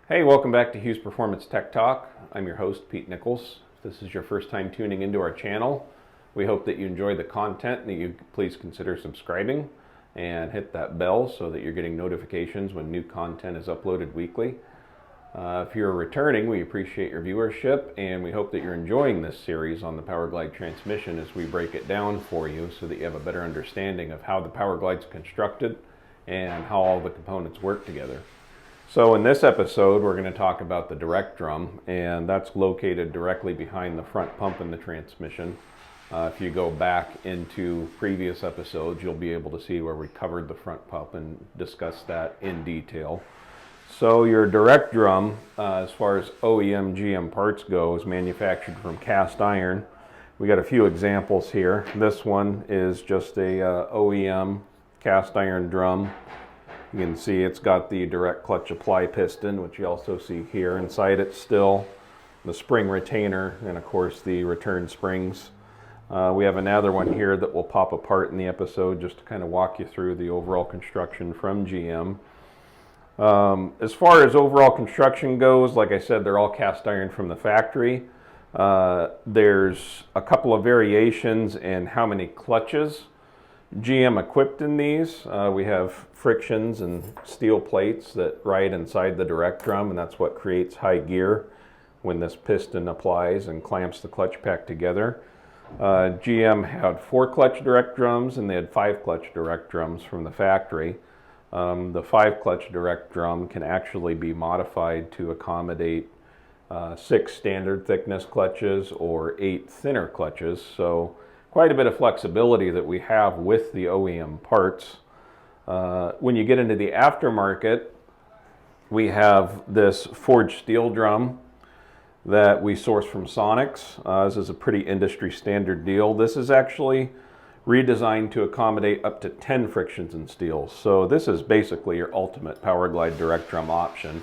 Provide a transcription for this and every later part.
Hey, welcome back to Hughes Performance Tech Talk. I'm your host, Pete Nichols. If this is your first time tuning into our channel, we hope that you enjoy the content and that you please consider subscribing and hit that bell so that you're getting notifications when new content is uploaded weekly. If you're returning, we appreciate your viewership and we hope that you're enjoying this series on the Powerglide transmission as we break it down for you so that you have a better understanding of how the Powerglide is constructed and how all the components work together. So in this episode, we're going to talk about the direct drum, and that's located directly behind the front pump in the transmission. If you go back into previous episodes, you'll be able to see where we covered the front pump and discussed that in detail. So your direct drum, as far as OEM GM parts go, is manufactured from cast iron. We got a few examples here. This one is just a OEM cast iron drum. You can see it's got the direct clutch apply piston, which you also see here. Inside it still the spring retainer and of course the return springs. We have another one here that will pop apart in the episode just to kind of walk you through the overall construction from GM. As far as overall construction goes, like I said, they're all cast iron from the factory. There's a couple of variations in how many clutches GM equipped in these. We have frictions and steel plates that ride inside the direct drum, and that's what creates high gear when this piston applies and clamps the clutch pack together. GM had 4 clutch direct drums and they had 5 clutch direct drums from the factory. The 5 clutch direct drum can actually be modified to accommodate 6 standard thickness clutches or 8 thinner clutches. So quite a bit of flexibility that we have with the OEM parts. When you get into the aftermarket, we have this forged steel drum that we source from Sonics. This is a pretty industry standard deal. This is actually redesigned to accommodate up to 10 frictions in steel. So this is basically your ultimate Powerglide direct drum option.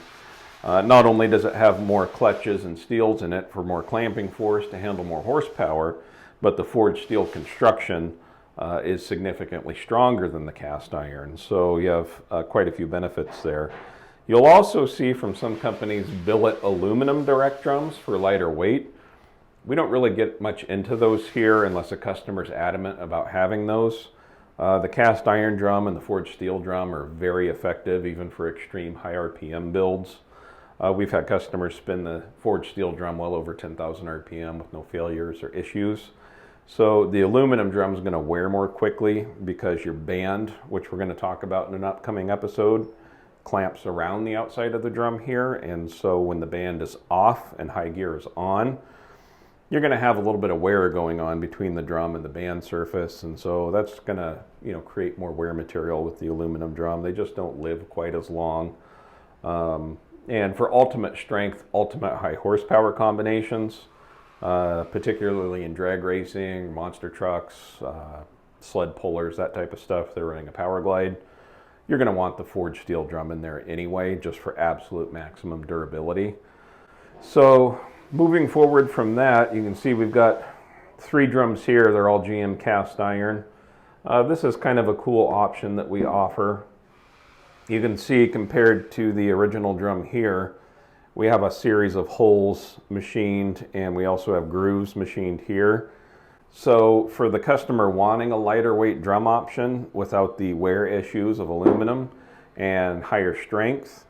Not only does it have more clutches and steels in it for more clamping force to handle more horsepower, but the forged steel construction is significantly stronger than the cast iron. So you have quite a few benefits there. You'll also see from some companies billet aluminum direct drums for lighter weight. We don't really get much into those here unless a customer's adamant about having those. The cast iron drum and the forged steel drum are very effective even for extreme high RPM builds. We've had customers spin the forged steel drum well over 10,000 RPM with no failures or issues. So the aluminum drum is going to wear more quickly because your band, which we're going to talk about in an upcoming episode, clamps around the outside of the drum here. And so when the band is off and high gear is on, you're going to have a little bit of wear going on between the drum and the band surface. And so that's going to, create more wear material with the aluminum drum. They just don't live quite as long. And for ultimate strength, ultimate high horsepower combinations, particularly in drag racing, monster trucks, sled pullers, that type of stuff, they're running a Powerglide. You're going to want the forged steel drum in there anyway, just for absolute maximum durability. So moving forward from that, you can see we've got 3 drums here. They're all GM cast iron. This is kind of a cool option that we offer. You can see compared to the original drum here, we have a series of holes machined and we also have grooves machined here. So for the customer wanting a lighter weight drum option without the wear issues of aluminum and higher strength,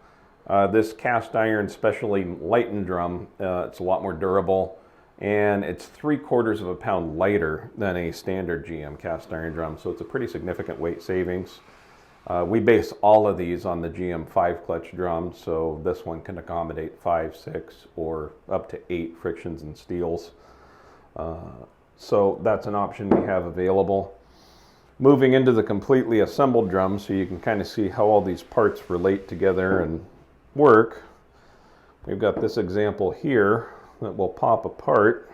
this cast iron specially lightened drum, it's a lot more durable and it's 3/4 of a pound lighter than a standard GM cast iron drum. So it's a pretty significant weight savings. We base all of these on the GM 5 clutch drum, so this one can accommodate 5, 6, or up to 8 frictions and steels. So that's an option we have available. Moving into the completely assembled drum, so you can kind of see how all these parts relate together and work. We've got this example here that will pop apart.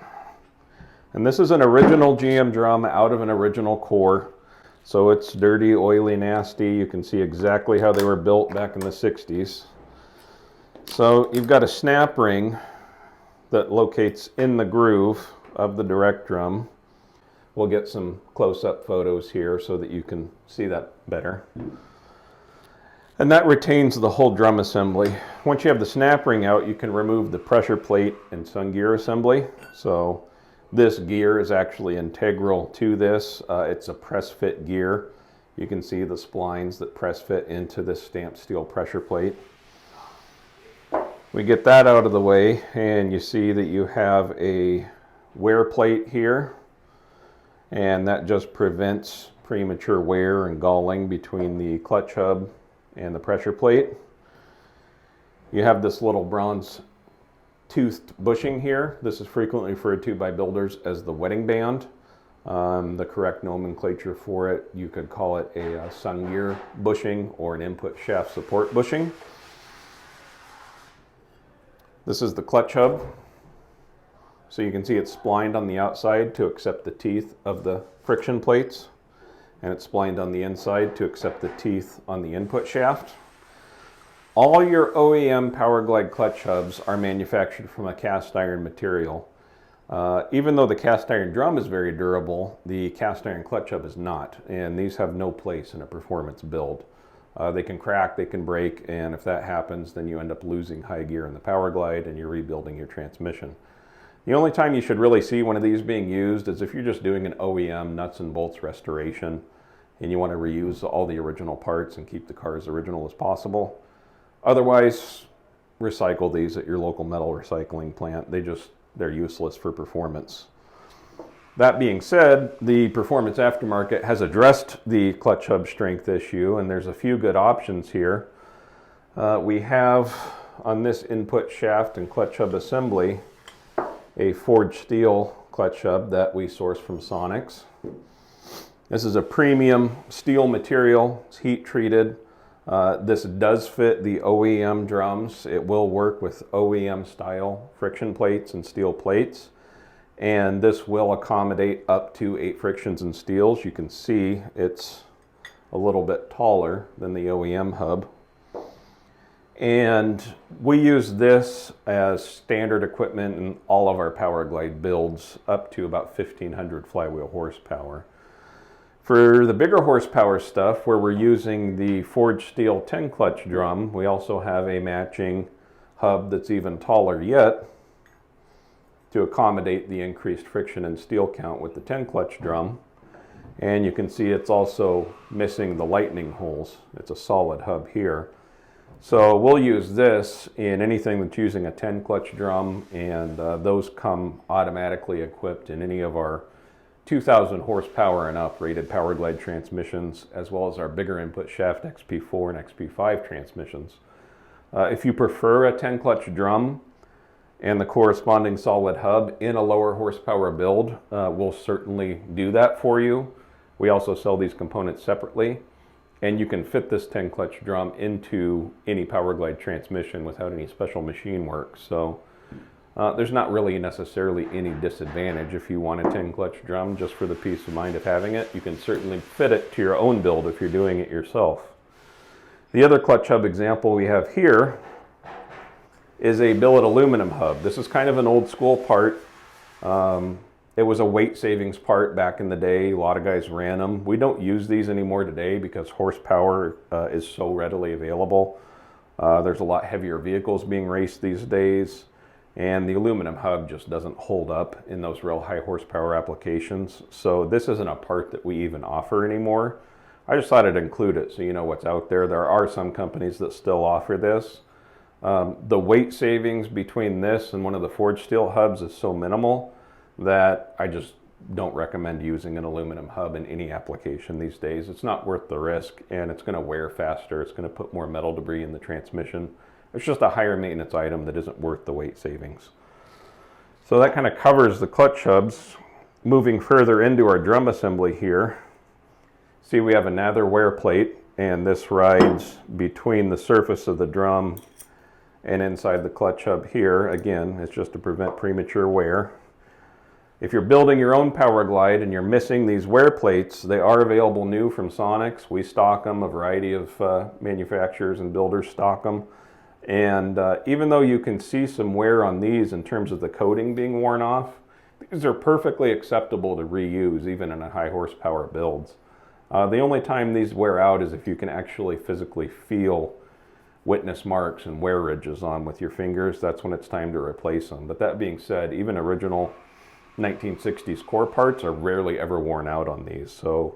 And this is an original GM drum out of an original core. So it's dirty, oily, nasty. You can see exactly how they were built back in the 60s. So you've got a snap ring that locates in the groove of the direct drum. We'll get some close-up photos here so that you can see that better. And that retains the whole drum assembly. Once you have the snap ring out, you can remove the pressure plate and sun gear assembly. So this gear is actually integral to this. It's a press fit gear. You can see the splines that press fit into this stamped steel pressure plate. We get that out of the way, and you see that you have a wear plate here, and that just prevents premature wear and galling between the clutch hub and the pressure plate. You have this little bronze toothed bushing here. This is frequently referred to by builders as the wedding band. The correct nomenclature for it, you could call it a sun gear bushing or an input shaft support bushing. This is the clutch hub. So you can see it's splined on the outside to accept the teeth of the friction plates, and it's splined on the inside to accept the teeth on the input shaft. All your OEM Powerglide clutch hubs are manufactured from a cast iron material. Even though the cast iron drum is very durable, the cast iron clutch hub is not, and these have no place in a performance build. They can crack, they can break, and if that happens, then you end up losing high gear in the Powerglide and you're rebuilding your transmission. The only time you should really see one of these being used is if you're just doing an OEM nuts and bolts restoration and you want to reuse all the original parts and keep the car as original as possible. Otherwise, recycle these at your local metal recycling plant. They're useless for performance. That being said, the Performance Aftermarket has addressed the clutch hub strength issue, and there's a few good options here. We have on this input shaft and clutch hub assembly a forged steel clutch hub that we source from Sonics. This is a premium steel material. It's heat treated. This does fit the OEM drums. It will work with OEM style friction plates and steel plates. And this will accommodate up to 8 frictions and steels. You can see it's a little bit taller than the OEM hub. And we use this as standard equipment in all of our Powerglide builds up to about 1,500 flywheel horsepower. For the bigger horsepower stuff, where we're using the forged steel 10 clutch drum, we also have a matching hub that's even taller yet to accommodate the increased friction and steel count with the 10 clutch drum. And you can see it's also missing the lightning holes. It's a solid hub here. So we'll use this in anything that's using a 10 clutch drum, and those come automatically equipped in any of our 2,000 horsepower and up rated Powerglide transmissions, as well as our bigger input shaft XP4 and XP5 transmissions. If you prefer a 10 clutch drum and the corresponding solid hub in a lower horsepower build, we'll certainly do that for you. We also sell these components separately, and you can fit this 10 clutch drum into any Powerglide transmission without any special machine work. So there's not really necessarily any disadvantage if you want a 10 clutch drum just for the peace of mind of having it. You can certainly fit it to your own build if you're doing it yourself. The other clutch hub example we have here is a billet aluminum hub. This is kind of an old school part. It was a weight savings part back in the day. A lot of guys ran them. We don't use these anymore today because horsepower is so readily available. There's a lot heavier vehicles being raced these days, and the aluminum hub just doesn't hold up in those real high horsepower applications. So this isn't a part that we even offer anymore. I just thought I'd include it so you know what's out there. There are some companies that still offer this. The weight savings between this and one of the forged steel hubs is so minimal that I just don't recommend using an aluminum hub in any application these days. It's not worth the risk, and it's going to wear faster. It's going to put more metal debris in the transmission. It's just a higher maintenance item that isn't worth the weight savings. So that kind of covers the clutch hubs. Moving further into our drum assembly here, see we have another wear plate, and this rides between the surface of the drum and inside the clutch hub here. Again, it's just to prevent premature wear. If you're building your own Powerglide and you're missing these wear plates, they are available new from Sonics. We stock them. A variety of manufacturers and builders stock them. And even though you can see some wear on these in terms of the coating being worn off, these are perfectly acceptable to reuse even in a high horsepower builds. The only time these wear out is if you can actually physically feel witness marks and wear ridges on with your fingers. That's when it's time to replace them. But that being said, even original 1960s core parts are rarely ever worn out on these. So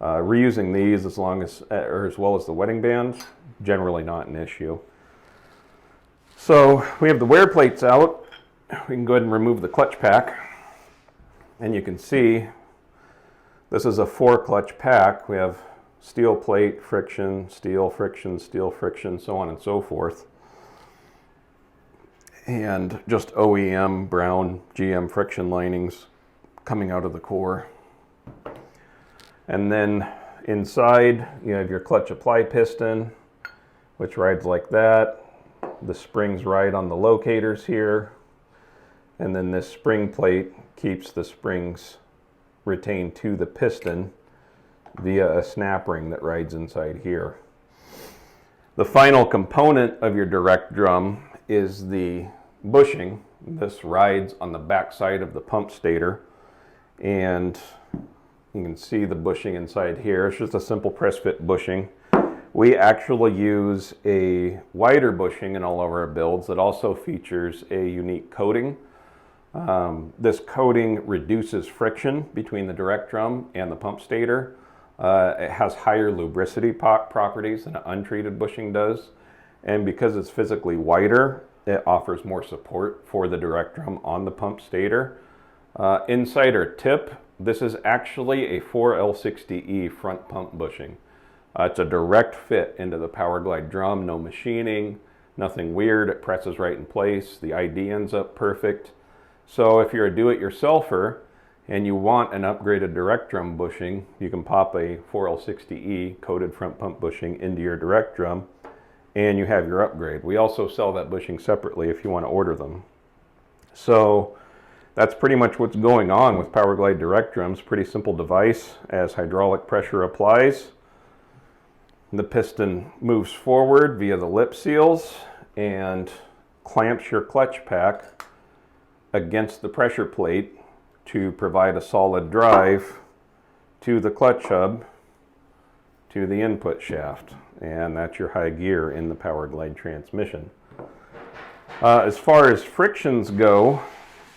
reusing these as well as the wedding bands, generally not an issue. So we have the wear plates out. We can go ahead and remove the clutch pack. And you can see this is a 4-clutch pack. We have steel plate, friction, steel friction, so on and so forth. And just OEM brown GM friction linings coming out of the core. And then inside you have your clutch apply piston, which rides like that. The springs ride on the locators here. And then this spring plate keeps the springs retained to the piston via a snap ring that rides inside here. The final component of your direct drum is the bushing. This rides on the back side of the pump stator, and you can see the bushing inside here. It's just a simple press fit bushing. We actually use a wider bushing in all of our builds that also features a unique coating. This coating reduces friction between the direct drum and the pump stator. It has higher lubricity properties than an untreated bushing does. And because it's physically wider, it offers more support for the direct drum on the pump stator. Inside our tip, this is actually a 4L60E front pump bushing. It's a direct fit into the Powerglide drum, no machining, nothing weird. It presses right in place. The ID ends up perfect. So if you're a do-it-yourselfer and you want an upgraded direct drum bushing, you can pop a 4L60E coated front pump bushing into your direct drum and you have your upgrade. We also sell that bushing separately if you want to order them. So that's pretty much what's going on with Powerglide direct drums. Pretty simple device. As hydraulic pressure applies, the piston moves forward via the lip seals and clamps your clutch pack against the pressure plate to provide a solid drive to the clutch hub to the input shaft, and that's your high gear in the Powerglide transmission. As far as frictions go,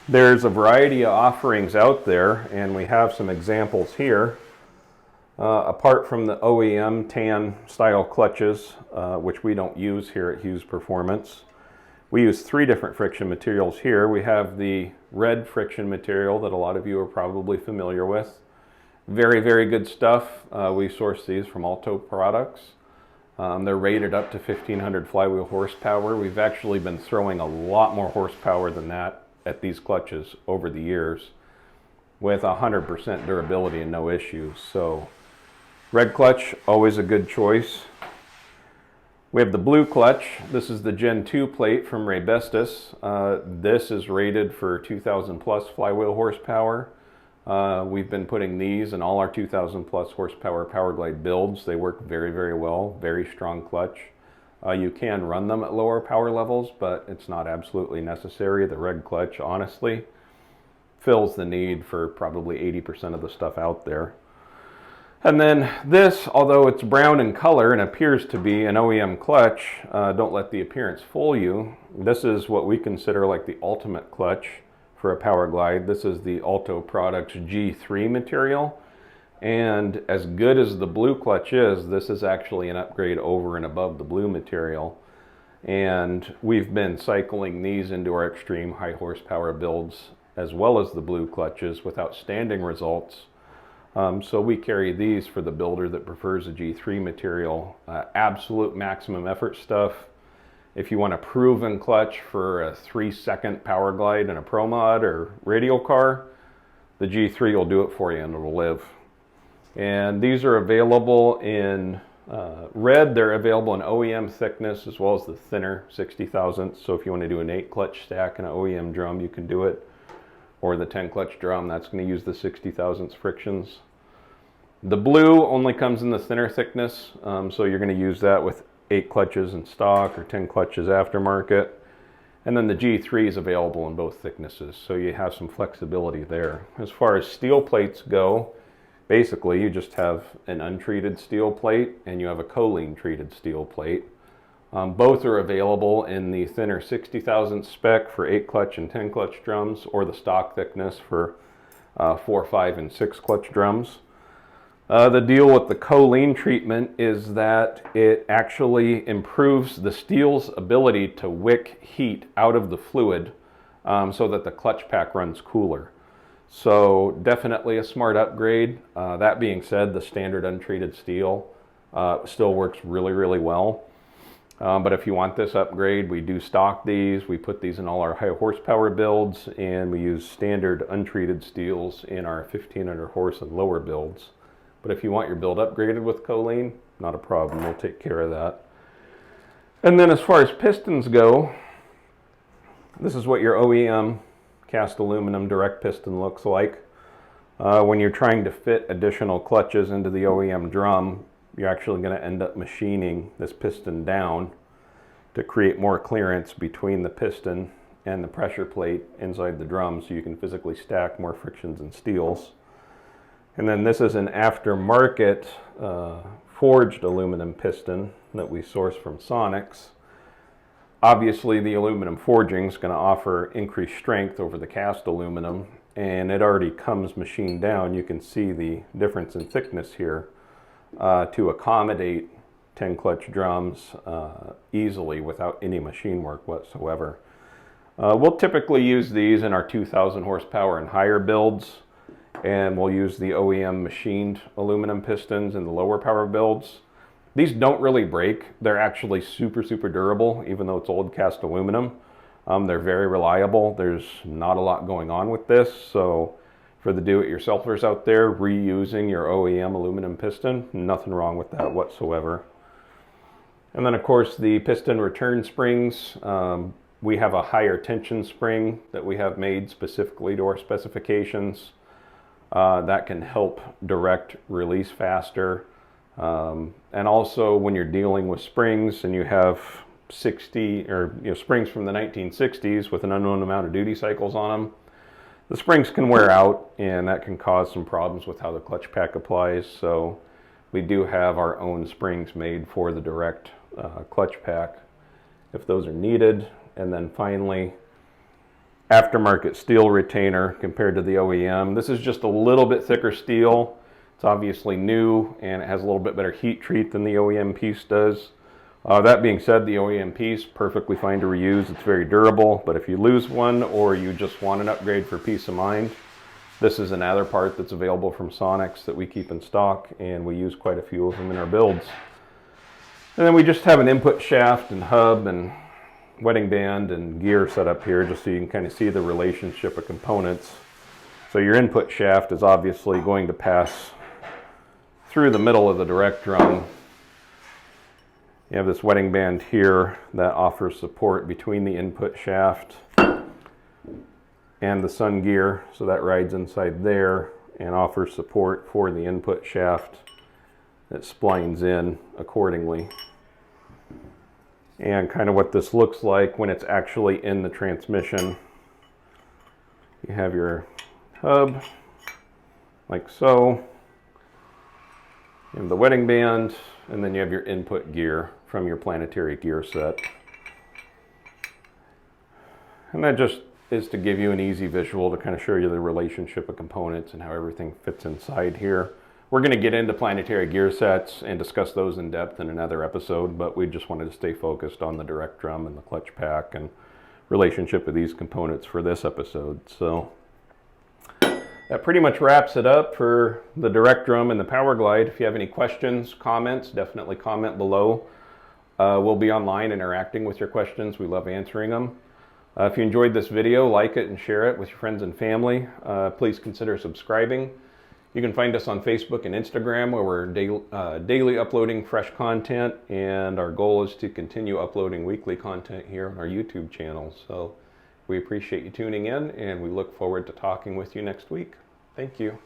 there's a variety of offerings out there, and we have some examples here. Apart from the OEM tan style clutches, which we don't use here at Hughes Performance, we use 3 different friction materials here. We have the red friction material that a lot of you are probably familiar with. Very, very good stuff. We source these from Alto products. They're rated up to 1500 flywheel horsepower. We've actually been throwing a lot more horsepower than that at these clutches over the years with 100% durability and no issues. So red clutch, always a good choice. We have the blue clutch. This is the Gen 2 plate from Raybestos. This is rated for 2000 plus flywheel horsepower. We've been putting these in all our 2000 plus horsepower Powerglide builds. They work very, very well. Very strong clutch. You can run them at lower power levels, but it's not absolutely necessary. The red clutch, honestly, fills the need for probably 80% of the stuff out there. And then this, although it's brown in color and appears to be an OEM clutch, don't let the appearance fool you. This is what we consider like the ultimate clutch for a Powerglide. This is the Alto Products G3 material. And as good as the blue clutch is, this is actually an upgrade over and above the blue material. And we've been cycling these into our extreme high horsepower builds as well as the blue clutches with outstanding results. So we carry these for the builder that prefers a G3 material. Absolute maximum effort stuff. If you want a proven clutch for a 3-second Powerglide in a Pro Mod or radial car, the G3 will do it for you and it'll live. And these are available in red. They're available in OEM thickness as well as the thinner 60 thousandths. So if you want to do an 8 clutch stack and an OEM drum, you can do it. Or the 10 clutch drum, that's going to use the 60 thousandths frictions. The blue only comes in the thinner thickness, so you're going to use that with 8 clutches in stock or 10 clutches aftermarket. And then the G3 is available in both thicknesses, so you have some flexibility there. As far as steel plates go, basically you just have an untreated steel plate and you have a choline treated steel plate. Both are available in the thinner 60 thousandths spec for 8 clutch and 10 clutch drums, or the stock thickness for 4, 5, and 6 clutch drums. The deal with the choline treatment is that it actually improves the steel's ability to wick heat out of the fluid so that the clutch pack runs cooler. So definitely a smart upgrade. That being said, the standard untreated steel still works really, really well. But if you want this upgrade, we do stock these. We put these in all our high horsepower builds, and we use standard untreated steels in our 1500 horse and lower builds. But if you want your build upgraded with choline, not a problem. We'll take care of that. And then as far as pistons go, this is what your OEM cast aluminum direct piston looks like. When you're trying to fit additional clutches into the OEM drum, you're actually going to end up machining this piston down to create more clearance between the piston and the pressure plate inside the drum, so you can physically stack more frictions and steels. And then this is an aftermarket forged aluminum piston that we source from Sonics. Obviously the aluminum forging is going to offer increased strength over the cast aluminum, and it already comes machined down. You can see the difference in thickness here to accommodate 10 clutch drums easily without any machine work whatsoever. We'll typically use these in our 2000 horsepower and higher builds, and we'll use the OEM machined aluminum pistons in the lower power builds. These don't really break. They're actually super, super durable, even though it's old cast aluminum. They're very reliable. There's not a lot going on with this, so for the do-it-yourselfers out there, reusing your OEM aluminum piston, nothing wrong with that whatsoever. And then of course the piston return springs. We have a higher tension spring that we have made specifically to our specifications that can help direct release faster. And also when you're dealing with springs and you have 60 or springs from the 1960s with an unknown amount of duty cycles on them, the springs can wear out, and that can cause some problems with how the clutch pack applies. So we do have our own springs made for the direct clutch pack if those are needed. And then finally, aftermarket steel retainer compared to the OEM. This is just a little bit thicker steel. It's obviously new, and it has a little bit better heat treat than the OEM piece does. That being said, the OEM piece, perfectly fine to reuse. It's very durable, but if you lose one or you just want an upgrade for peace of mind, this is another part that's available from Sonics that we keep in stock, and we use quite a few of them in our builds. And then we just have an input shaft and hub and wedding band and gear set up here just so you can kind of see the relationship of components. So your input shaft is obviously going to pass through the middle of the direct drum. You have this wedding band here that offers support between the input shaft and the sun gear, so that rides inside there and offers support for the input shaft that splines in accordingly. And kind of what this looks like when it's actually in the transmission. You have your hub like so, you have the wedding band, and then you have your input gear from your planetary gear set. And that just is to give you an easy visual to kind of show you the relationship of components and how everything fits inside here. We're going to get into planetary gear sets and discuss those in depth in another episode, but we just wanted to stay focused on the direct drum and the clutch pack and relationship of these components for this episode. So that pretty much wraps it up for the direct drum and the Powerglide. If you have any questions, comments, definitely comment below. We'll be online interacting with your questions. We love answering them. If you enjoyed this video, like it and share it with your friends and family. Please consider subscribing. You can find us on Facebook and Instagram, where we're daily uploading fresh content, and our goal is to continue uploading weekly content here on our YouTube channel. So we appreciate you tuning in, and we look forward to talking with you next week. Thank you.